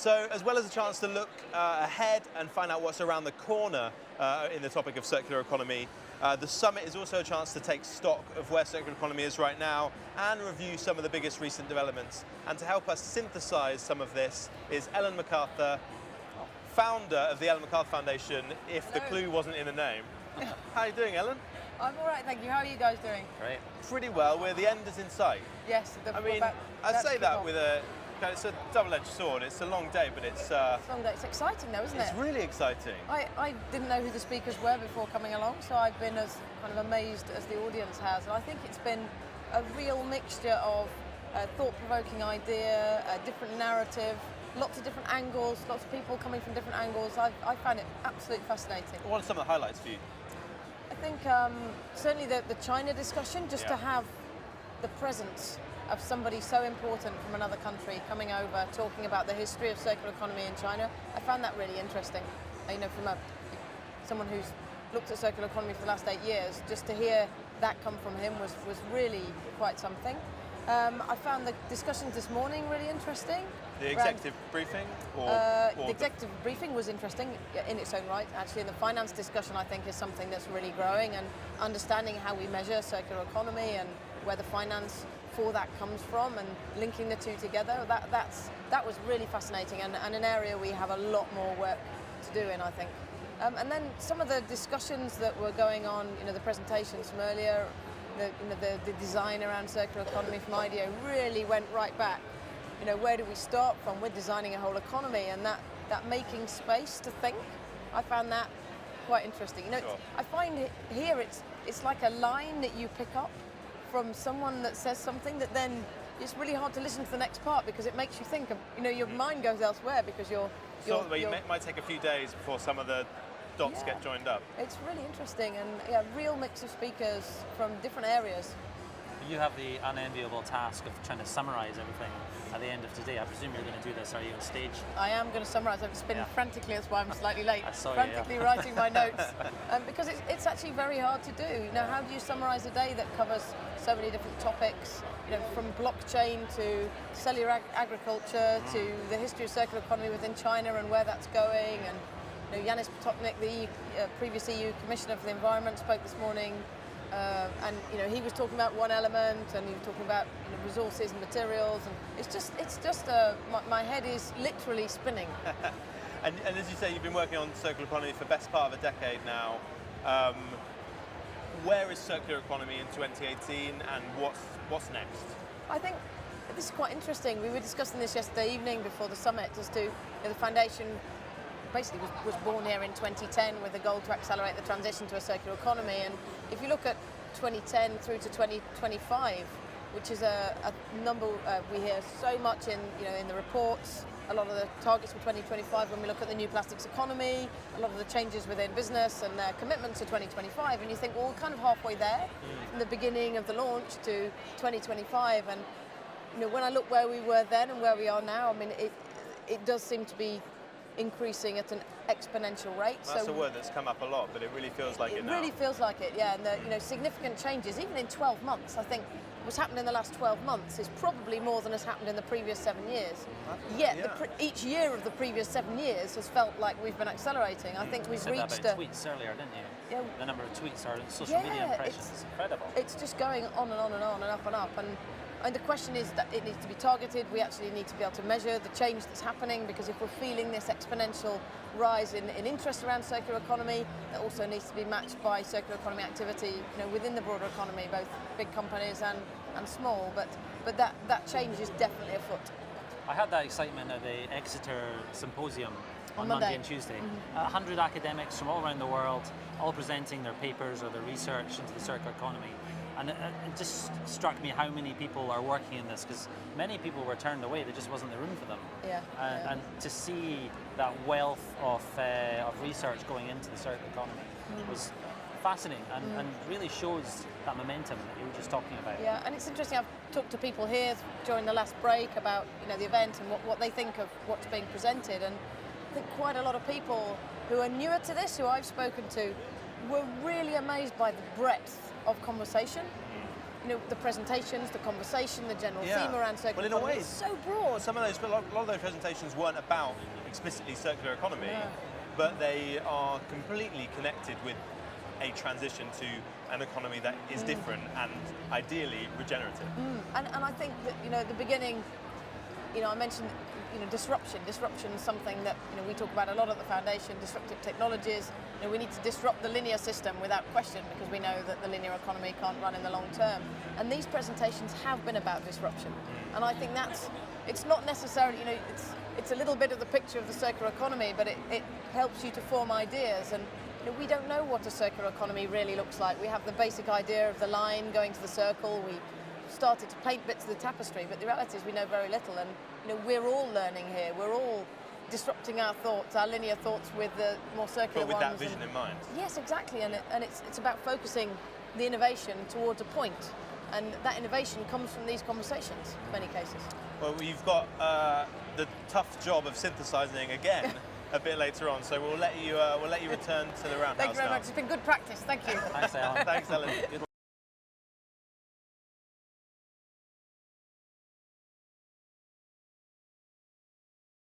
So, as well as a chance to look ahead and find out what's around the corner in the topic of circular economy, the summit is also a chance to take stock of where circular economy is right now and review some of the biggest recent developments. And to help us synthesize some of this is Ellen MacArthur, founder of the Ellen MacArthur Foundation, if Hello. the clue wasn't in the name. How are you doing, Ellen? I'm all right, thank you. How are you guys doing? Great. Pretty well. The end is in sight. Yes. I mean, I say that with it's a double-edged sword. It's a long day, but it's a long day. It's exciting though, isn't it? It's really exciting. I didn't know who the speakers were before coming along, so I've been as kind of amazed as the audience has. And I think it's been a real mixture of thought-provoking idea, a different narrative, lots of different angles, lots of people coming from different angles. I found it absolutely fascinating. What are some of the highlights for you? I think certainly the China discussion, just to have the presence of somebody so important from another country coming over, talking about the history of circular economy in China, I found that really interesting. You know, from someone who's looked at circular economy for the last 8 years, just to hear that come from him was really quite something. I found the discussions this morning really interesting. The executive briefing? The executive briefing was interesting in its own right, actually, and the finance discussion I think is something that's really growing, and understanding how we measure circular economy and where the finance for that comes from and linking the two together, that was really fascinating and an area we have a lot more work to do in, I think. And then some of the discussions that were going on, you know, the presentations from earlier, the design around circular economy from IDEO really went right back. You know, where do we start from? We're designing a whole economy, and that making space to think, I found that quite interesting. You know, Sure. I find here it's like a line that you pick up from someone that says something that then it's really hard to listen to the next part because it makes you think. You know, your mind goes elsewhere because you're might take a few days before some of the dots get joined up. It's really interesting, and real mix of speakers from different areas. You have the unenviable task of trying to summarize everything at the end of today. I presume you're going to do this. Are you on stage? I am going to summarise. I've spinning frantically, that's why I'm slightly late. I saw frantically you, writing my notes. Because it's actually very hard to do. You know, how do you summarise a day that covers so many different topics? You know, from blockchain to cellular agriculture to the history of circular economy within China and where that's going. And you know, Yanis Potocnik, the previous EU Commissioner for the Environment, spoke this morning. And you know, he was talking about one element, and he was talking about resources and materials, and it's just my head is literally spinning. and as you say, you've been working on circular economy for the best part of a decade now. Where is circular economy in 2018, and what's next? I think this is quite interesting. We were discussing this yesterday evening before the summit as to the foundation. Basically was born here in 2010 with a goal to accelerate the transition to a circular economy, and if you look at 2010 through to 2025, which is a number we hear so much in the reports, a lot of the targets for 2025 when we look at the new plastics economy, a lot of the changes within business and their commitments to 2025, and you think, well, we're kind of halfway there from the beginning of the launch to 2025, and you know, when I look where we were then and where we are now, I mean, it does seem to be increasing at an exponential rate. That's a word that's come up a lot, but it really feels like it now. It really feels like it, yeah. And significant changes, even in 12 months. I think what's happened in the last 12 months is probably more than has happened in the previous 7 years. Yet each year of the previous 7 years has felt like we've been accelerating. I think we've reached about tweets earlier, didn't you? Yeah. The number of tweets or social media impressions is incredible. It's just going on and on and on and up and up. And the question is that it needs to be targeted. We actually need to be able to measure the change that's happening, because if we're feeling this exponential rise in interest around circular economy, that also needs to be matched by circular economy activity, within the broader economy, both big companies and small. But that change is definitely afoot. I had that excitement at the Exeter Symposium on Monday and Tuesday. 100 academics from all around the world, all presenting their papers or their research into the circular economy. And it just struck me how many people are working in this, because many people were turned away. There just wasn't the room for them. And to see that wealth of research going into the circular economy was fascinating and really shows that momentum that you were just talking about. Yeah, and it's interesting. I've talked to people here during the last break about the event and what they think of what's being presented, and I think quite a lot of people who are newer to this, who I've spoken to, were really amazed by the breadth of conversation. the presentations, the conversation, the general Yeah. theme around circular Well, in a economy way, is so broad. Some of those, a lot of those presentations weren't about explicitly circular economy, No. but they are completely connected with a transition to an economy that is different and ideally regenerative. And I think that, at the beginning, I mentioned, disruption. Disruption is something that, we talk about a lot at the foundation, disruptive technologies. We need to disrupt the linear system without question, because we know that the linear economy can't run in the long term. And these presentations have been about disruption. And I think it's not necessarily, it's a little bit of the picture of the circular economy, but it helps you to form ideas. And we don't know what a circular economy really looks like. We have the basic idea of the line going to the circle. We started to paint bits of the tapestry, but the reality is we know very little. And we're all learning here. We're all disrupting our thoughts, our linear thoughts, with the more circular But with ones. that vision in mind. Yes, exactly. And it's about focusing the innovation towards a point. And that innovation comes from these conversations, in many cases. Well, you've got the tough job of synthesising again a bit later on, so we'll let you return to the roundhouse. Thank you very now. much. It's been good practice. Thank you. Thanks, Ellen. Thanks, Ellen. Good